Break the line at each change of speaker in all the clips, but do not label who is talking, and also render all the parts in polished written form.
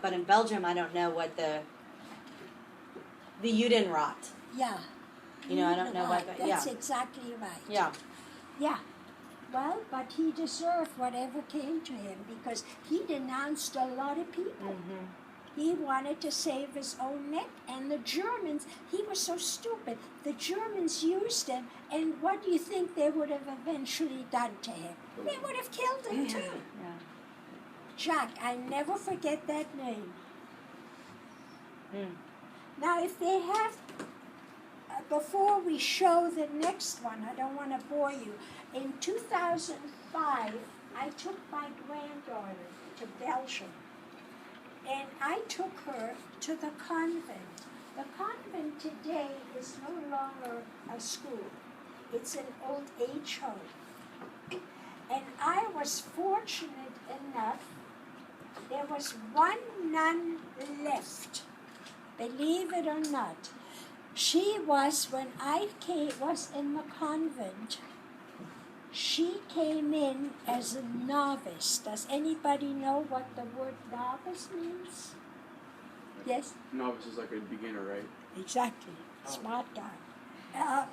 But in Belgium, I don't know what the Judenrat.
Yeah.
You know, I don't know what.
That's exactly right.
Yeah.
Yeah. Well, but he deserved whatever came to him because he denounced a lot of people.
Mm-hmm.
He wanted to save his own neck, and the Germans, he was so stupid. The Germans used him, and what do you think they would have eventually done to him? They would have killed him too.
Yeah.
Jacques, I never forget that name.
Mm.
Now, if they have, before we show the next one, I don't want to bore you. In 2005, I took my granddaughter to Belgium, and I took her to the convent. The convent today is no longer a school. It's an old age home. And I was fortunate enough, there was one nun left, believe it or not. She was, when I was in the convent, she came in as a novice. Does anybody know what the word novice means? Yes?
Novice is like a beginner, right?
Exactly. Smart guy.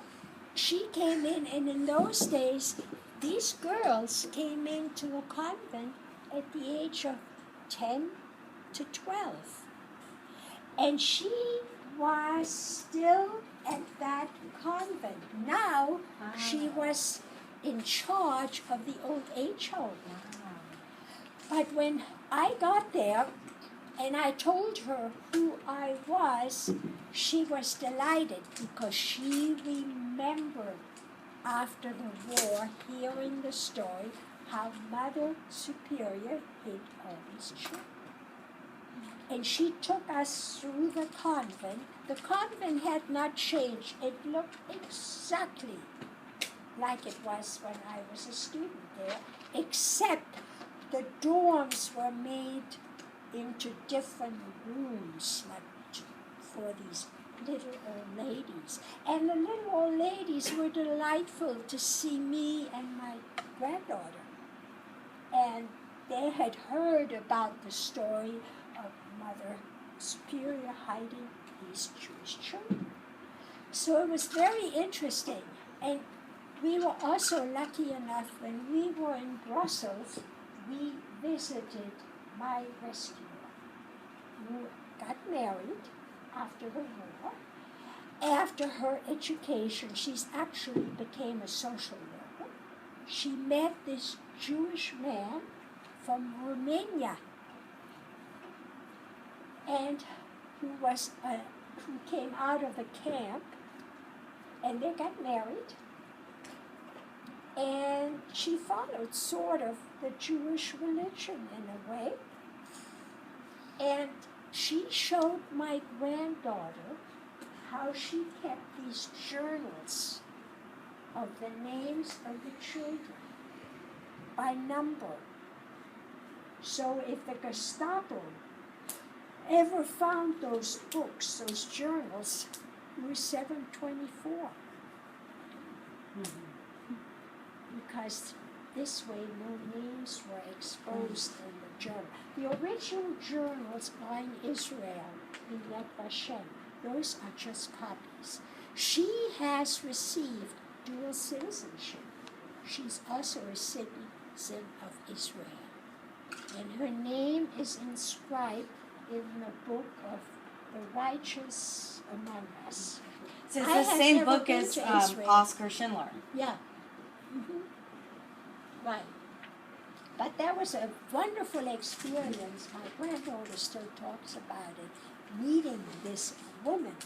She came in, and in those days, these girls came into the convent at the age of 10 to 12. And she was still at that convent. Now, she was in charge of the old age home. But when I got there and I told her who I was, she was delighted because she remembered after the war hearing the story how Mother Superior hid all these children. And she took us through the convent. The convent had not changed. It looked exactly like it was when I was a student there, except the dorms were made into different rooms, like for these little old ladies. And the little old ladies were delightful to see me and my granddaughter. And they had heard about the story of Mother Superior hiding these Jewish children. So it was very interesting. And we were also lucky enough when we were in Brussels, we visited my rescuer, who got married after the war. After her education, she's actually became a social worker. She met this Jewish man from Romania, and who came out of the camp, and they got married. And she followed sort of the Jewish religion in a way. And she showed my granddaughter how she kept these journals of the names of the children by number. So if the Gestapo ever found those books, those journals, it was 724. Mm-hmm. Because this way no names were exposed in the journal. The original journals are in Israel, in Yad Vashem. Those are just copies. She has received dual citizenship. She's also a citizen of Israel. And her name is inscribed in the book of the righteous among us.
So it's the same book as Oscar Schindler.
Yeah. Mm-hmm. Right. But that was a wonderful experience. My granddaughter still talks about it, meeting this woman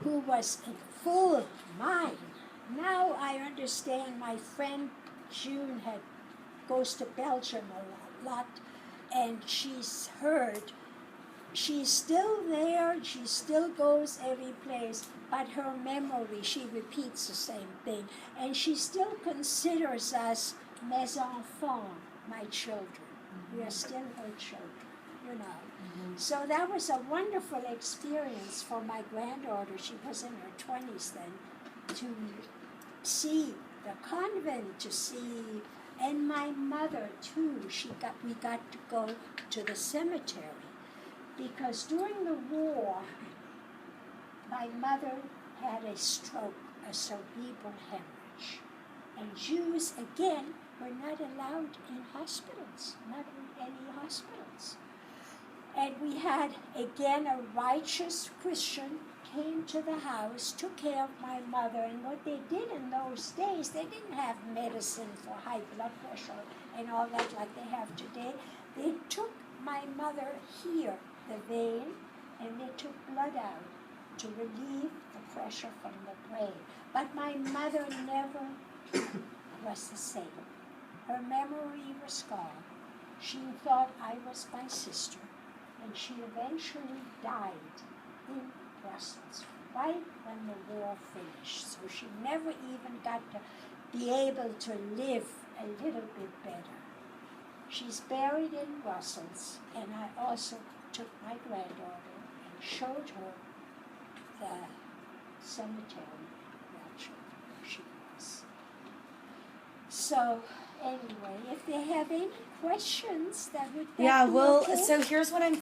who was in full mind. Now I understand my friend June goes to Belgium a lot, and she's heard. She's still there, she still goes every place, but her memory, she repeats the same thing. And she still considers us mes enfants, my children. Mm-hmm. We are still her children, you know. Mm-hmm. So that was a wonderful experience for my granddaughter. She was in her 20s then, to see the convent, to see, and my mother too. We got to go to the cemetery, because during the war, my mother had a stroke, a cerebral hemorrhage. And Jews, again, were not allowed in hospitals, not in any hospitals. And we had, again, a righteous Christian came to the house, took care of my mother, and what they did in those days, they didn't have medicine for high blood pressure and all that like they have today. They took my mother here, the vein, and they took blood out to relieve the pressure from the brain. But my mother never was the same. Her memory was gone. She thought I was my sister, and she eventually died in Brussels, right when the war finished. So she never even got to be able to live a little bit better. She's buried in Brussels, and I also took my granddaughter and showed her the cemetery where she was. So anyway, if they have any questions, that would
Yeah,
be
well,
okay?
so here's what I'm